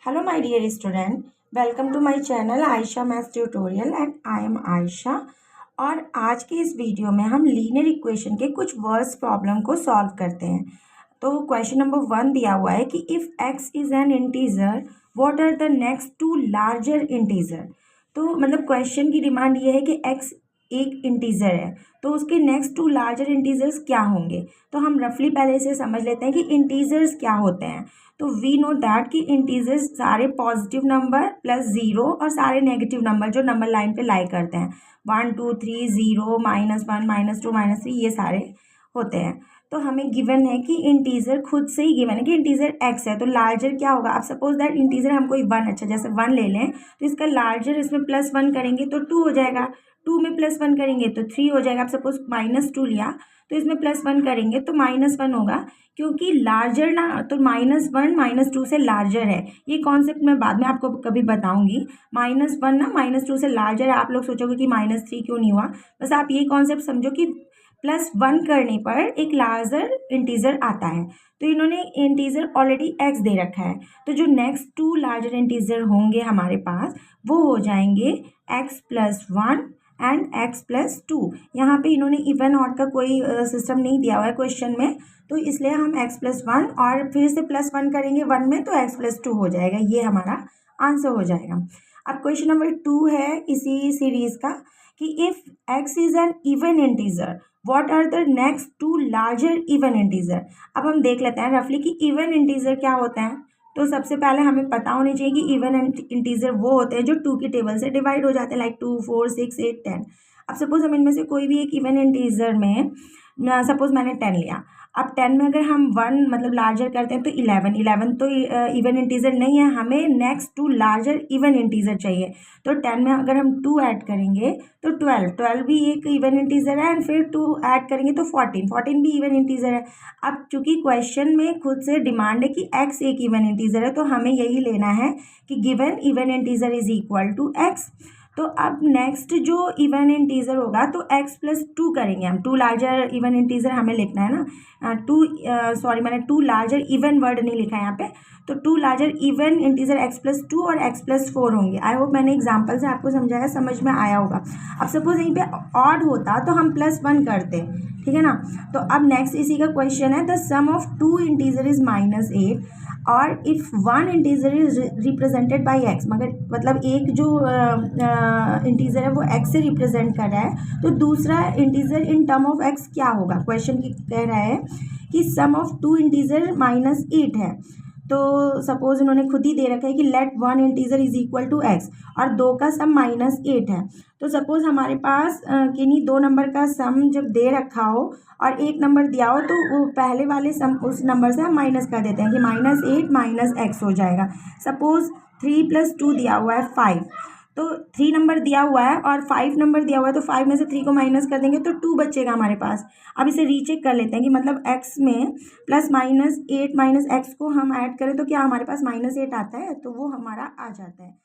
Hello my dear student, welcome to my channel Ayesha maths tutorial and I am Ayesha. और आज के इस video में हम लीनियर इक्वेशन के कुछ वर्स प्रॉब्लम को सॉल्व करते हैं। तो क्वेश्चन नंबर 1 दिया हुआ है कि if x is an integer what are the next two larger integer. तो मतलब क्वेश्चन की डिमांड ये है कि x एक इंटीजर है तो उसके नेक्स्ट टू लार्जर इंटीजर्स क्या होंगे। तो हम रफली पहले से समझ लेते हैं कि इंटीजर्स क्या होते हैं। तो वी नो दैट कि इंटीजर्स सारे पॉजिटिव नंबर प्लस ज़ीरो और सारे नेगेटिव नंबर जो नंबर लाइन पे लाई करते हैं 1 2 3 0 -1 -2 -3 ये सारे होते हैं। तो हमें गिवन है कि इंटीजर खुद से ही गिवन है कि इंटीजर x है तो लार्जर क्या होगा। आप सपोज दैट इंटीजर हम कोई 1 अच्छा जैसे 1 ले लें तो इसका लार्जर इसमें +1 करेंगे तो 2 हो जाएगा, 2 में +1 करेंगे तो 3 हो जाएगा। आप सपोज -2 लिया तो इसमें +1 करेंगे तो -1 होगा क्योंकि लार्जर ना तो -1 -2 से लार्जर है। ये कॉन्सेप्ट मैं बाद में आपको कभी बताऊंगी। -1 ना -2 से लार्जर है। आप लोग सोचोगे कि -3 क्यों नहीं हुआ, बस आप ये कॉन्सेप्ट समझो कि +1 करने पर एक लार्जर इंटीजर आता है। तो इन्होंने इंटीजर ऑलरेडी x दे रखा है तो जो नेक्स्ट टू लार्जर इंटीजर होंगे हमारे पास वो हो जाएंगे x+1 एंड x+2। यहाँ पे इन्होंने इवन ऑड का कोई सिस्टम नहीं दिया हुआ है क्वेश्चन में, तो इसलिए हम x+1 और फिर से +1 करेंगे 1 में तो x+2 हो जाएगा। ये हमारा आंसर हो जाएगा। अब क्वेश्चन नंबर 2 है इसी सीरीज का कि if x is an even integer what are the next two larger even integer. अब हम देख लेते हैं रफली कि इवन इंटीजर क्या होता है। तो सबसे पहले हमें पता होनी चाहिए कि इवन इंटीजर वो होते हैं जो 2 की टेबल से डिवाइड हो जाते हैं, लाइक 2 4 6 8 10। अब सपोज हम इनमें से कोई भी एक इवन इंटीजर में सपोज मैंने 10 लिया। अब 10 में अगर हम 1 मतलब लार्जर करते हैं तो 11 तो इवन इंटीजर नहीं है, हमें next two larger even integer चाहिए। तो 10 में अगर हम 2 ऐड करेंगे तो 12 भी एक इवन इंटीजर है एंड फिर 2 ऐड करेंगे तो 14 भी इवन इंटीजर है। अब चूंकि क्वेश्चन में खुद से डिमांड है कि x एक इवन इंटीजर है तो हमें यही लेना है कि given even integer is equal to x। तो अब नेक्स्ट जो इवन इंटीजर होगा तो x+2 करेंगे हम। 2 लार्जर इवन इंटीजर हमें लिखना है ना, सॉरी मैंने 2 लार्जर इवन वर्ड नहीं लिखा है यहाँ पे। तो 2 लार्जर इवन इंटीजर x+2 और x+4 होंगे। आई होप मैंने एग्जांपल से आपको समझाया, समझ में आया होगा। अब सपोज यहीं पे ऑड होता तो हम +1 करते, ठीक है ना। तो अब नेक्स्ट इसी का क्वेश्चन है the sum of 2 integer is -8 और if 1 integer is represented by x। मगर मतलब एक जो इंटीजर है वो x से रिप्रेजेंट कर रहा है तो दूसरा integer in term of x क्या होगा। क्वेश्चन की कह रहा है कि सम ऑफ 2 इंटीजर -8 है। तो सपोज उन्होंने खुद ही दे रखा है कि let 1 integer is equal to x और 2 का सम -8 है। तो सपोज हमारे पास किन्हीं 2 नंबर का सम जब दे रखा हो और एक नंबर दिया हो तो वो पहले वाले सम उस नंबर से हम माइनस कर देते हैं कि -8 -x हो जाएगा। सपोज 3 + 2 दिया हुआ है 5, तो 3 नंबर दिया हुआ है और 5 नंबर दिया हुआ है तो 5 में से 3 को माइनस कर देंगे तो 2 बचेगा हमारे पास। अब इसे रीचेक कर लेते हैं कि मतलब x में +-8 -x को हम ऐड करें तो क्या हमारे पास -8 आता है, तो वो हमारा आ जाता है।